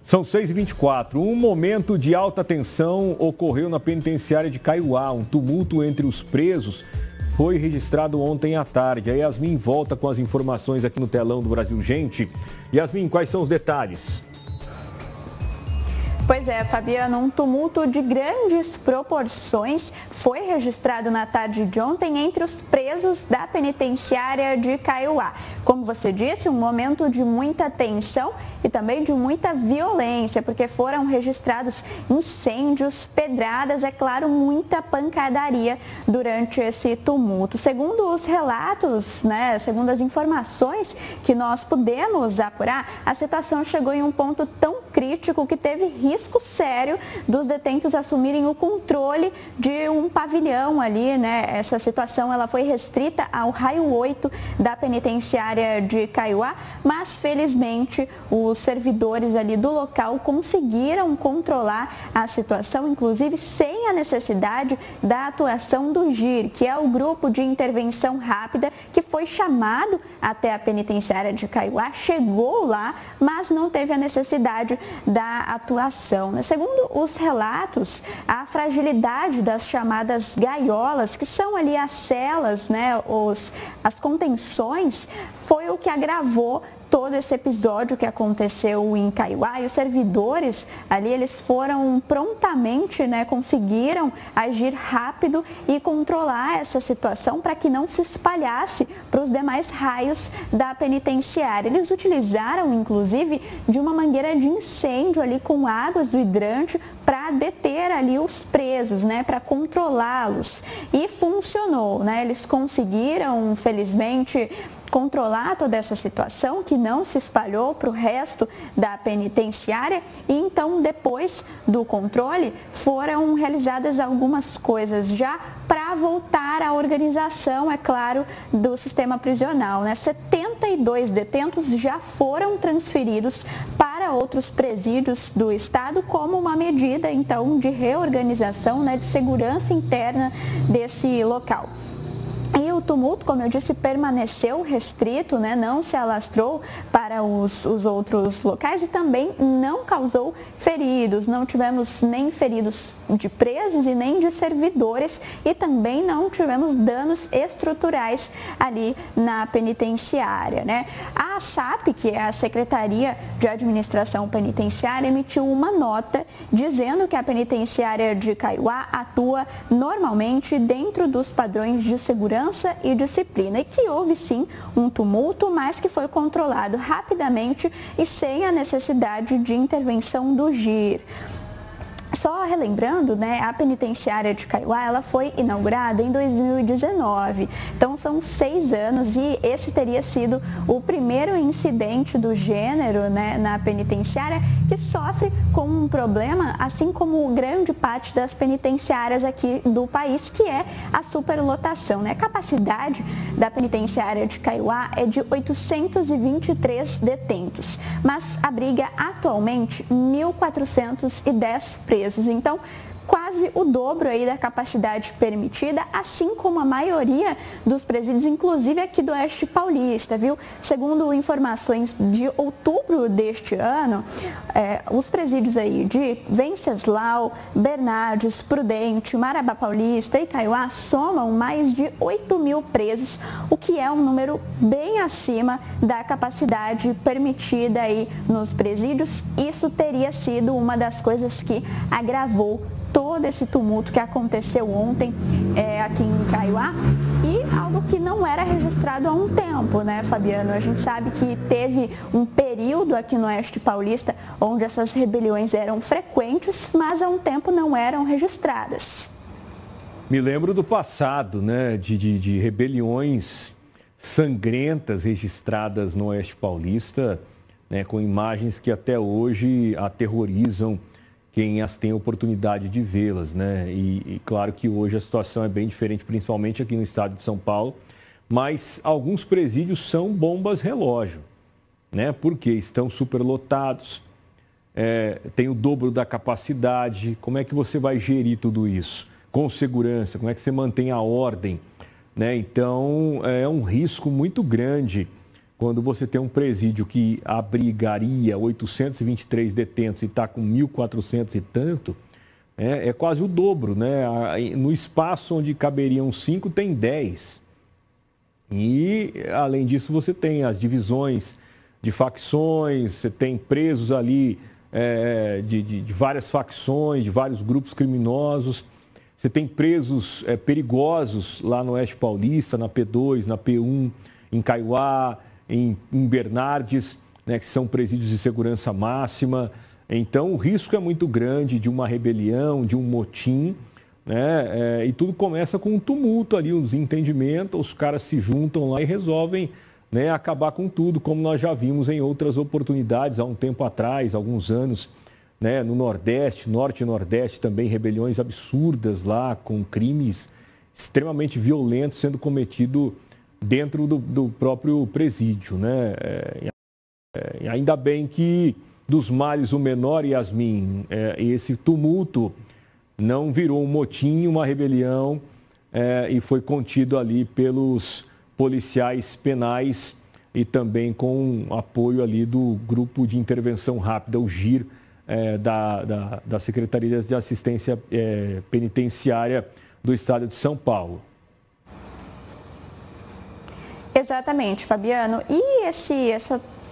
São 6h24. Um momento de alta tensão ocorreu na penitenciária de Caiuá. Um tumulto entre os presos foi registrado ontem à tarde. A Yasmin volta com as informações aqui no telão do Brasil Gente. Yasmin, quais são os detalhes? Pois é, Fabiano, um tumulto de grandes proporções foi registrado na tarde de ontem entre os presos da penitenciária de Caiuá. Como você disse, um momento de muita tensão e também de muita violência, porque foram registrados incêndios, pedradas, é claro, muita pancadaria durante esse tumulto. Segundo os relatos, segundo as informações que nós pudemos apurar, a situação chegou em um ponto tão crítico que teve risco sério dos detentos assumirem o controle de um pavilhão ali, Essa situação ela foi restrita ao raio 8 da penitenciária de Caiuá, mas felizmente os servidores ali do local conseguiram controlar a situação, inclusive sem a necessidade da atuação do GIR, que é o grupo de intervenção rápida que foi chamado até a penitenciária de Caiuá, chegou lá, mas não teve a necessidade da atuação. Segundo os relatos, a fragilidade das chamadas gaiolas, que são ali as celas, as contenções, foi o que agravou todo esse episódio que aconteceu em Caiuá. E os servidores ali, eles foram prontamente, conseguiram agir rápido e controlar essa situação para que não se espalhasse para os demais raios da penitenciária. Eles utilizaram, inclusive, de uma mangueira de incêndio ali com águas do hidrante para deter ali os presos, para controlá-los. E funcionou, Eles conseguiram, felizmente, controlar toda essa situação, que não se espalhou para o resto da penitenciária. E então, depois do controle, foram realizadas algumas coisas já para voltar à organização, é claro, do sistema prisional. 72 detentos já foram transferidos para outros presídios do estado como uma medida, então, de reorganização, de segurança interna desse local. E o tumulto, como eu disse, permaneceu restrito, não se alastrou para os outros locais e também não causou feridos. Não tivemos nem feridos de presos e nem de servidores e também não tivemos danos estruturais ali na penitenciária, A ASAP, que é a Secretaria de Administração Penitenciária, emitiu uma nota dizendo que a penitenciária de Caiuá atua normalmente dentro dos padrões de segurança e disciplina e que houve sim um tumulto, mas que foi controlado rapidamente e sem a necessidade de intervenção do GIR. Só relembrando, a penitenciária de Caiuá, ela foi inaugurada em 2019, então são 6 anos e esse teria sido o primeiro incidente do gênero, na penitenciária, que sofre com um problema, assim como grande parte das penitenciárias aqui do país, que é a superlotação, A capacidade da penitenciária de Caiuá é de 823 detentos, mas abriga atualmente 1.410 presos. Então, quase o dobro aí da capacidade permitida, assim como a maioria dos presídios, inclusive aqui do Oeste Paulista, viu? Segundo informações de outubro deste ano, os presídios aí de Venceslau, Bernardes, Prudente, Marabá Paulista e Caiuá somam mais de 8.000 presos, o que é um número bem acima da capacidade permitida aí nos presídios. Isso teria sido uma das coisas que agravou todo esse tumulto que aconteceu ontem aqui em Caiuá e algo que não era registrado há um tempo, Fabiano? A gente sabe que teve um período aqui no Oeste Paulista onde essas rebeliões eram frequentes, mas há um tempo não eram registradas. Me lembro do passado, de rebeliões sangrentas registradas no Oeste Paulista, com imagens que até hoje aterrorizam quem as tem a oportunidade de vê-las, E claro que hoje a situação é bem diferente, principalmente aqui no estado de São Paulo, mas alguns presídios são bombas relógio, Porque estão superlotados, tem o dobro da capacidade. Como é que você vai gerir tudo isso? Com segurança, como é que você mantém a ordem, Então, é um risco muito grande quando você tem um presídio que abrigaria 823 detentos e está com 1.400 e tanto, é quase o dobro, né? No espaço onde caberiam 5, tem 10. E, além disso, você tem as divisões de facções, você tem presos ali de várias facções, de vários grupos criminosos. Você tem presos perigosos lá no Oeste Paulista, na P2, na P1, em Caiuá, em Bernardes, né, que são presídios de segurança máxima. Então, o risco é muito grande de uma rebelião, de um motim, né? E tudo começa com um tumulto ali, um desentendimento, os caras se juntam lá e resolvem, né, acabar com tudo, como nós já vimos em outras oportunidades há um tempo atrás, alguns anos, né, no Nordeste, Norte e Nordeste também, rebeliões absurdas lá, com crimes extremamente violentos sendo cometidos dentro do próprio presídio, né? E ainda bem que dos males o menor, Yasmin, esse tumulto não virou um motim, uma rebelião, e foi contido ali pelos policiais penais e também com apoio ali do Grupo de Intervenção Rápida, o GIR, da Secretaria de Assistência Penitenciária do Estado de São Paulo. Exatamente, Fabiano. E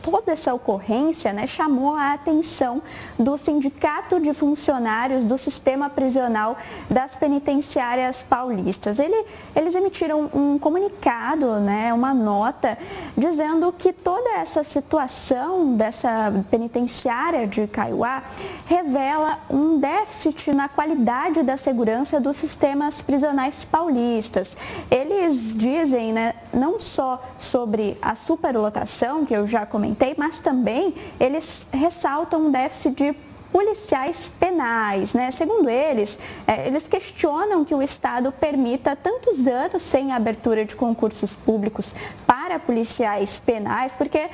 toda essa ocorrência, né, chamou a atenção do Sindicato de Funcionários do Sistema Prisional das Penitenciárias Paulistas. Eles emitiram um comunicado, né, uma nota, dizendo que toda essa situação dessa penitenciária de Caiuá revela um déficit na qualidade da segurança dos sistemas prisionais paulistas. Eles dizem, né, não só sobre a superlotação, que eu já comentei, mas também eles ressaltam um déficit de policiais penais, né? Segundo eles, eles questionam que o Estado permita tantos anos sem abertura de concursos públicos para policiais penais, porque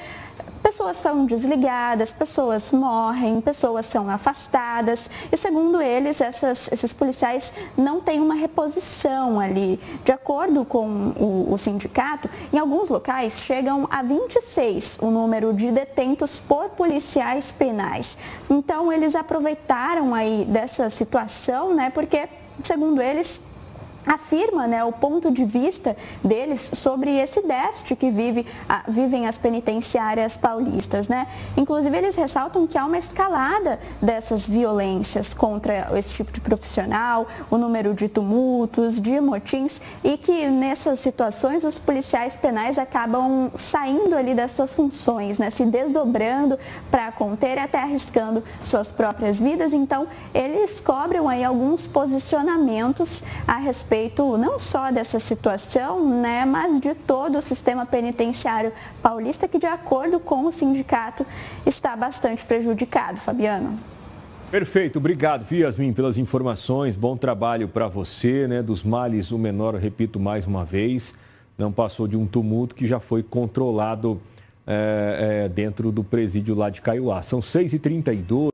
pessoas são desligadas, pessoas morrem, pessoas são afastadas e, segundo eles, esses policiais não têm uma reposição ali. De acordo com o sindicato, em alguns locais chegam a 26 o número de detentos por policiais penais. Então, eles aproveitaram aí dessa situação, né, porque, segundo eles, afirma, né, o ponto de vista deles sobre esse déficit que vivem as penitenciárias paulistas, né? Inclusive, eles ressaltam que há uma escalada dessas violências contra esse tipo de profissional, o número de tumultos, de motins, e que nessas situações os policiais penais acabam saindo ali das suas funções, né, se desdobrando para conter, até arriscando suas próprias vidas. Então, eles cobram aí alguns posicionamentos a respeito não só dessa situação, né, mas de todo o sistema penitenciário paulista, que, de acordo com o sindicato, está bastante prejudicado. Fabiano. Perfeito, obrigado, Yasmin, pelas informações. Bom trabalho para você, né? Dos males o menor, eu repito mais uma vez, não passou de um tumulto que já foi controlado dentro do presídio lá de Caiuá. São 6h32.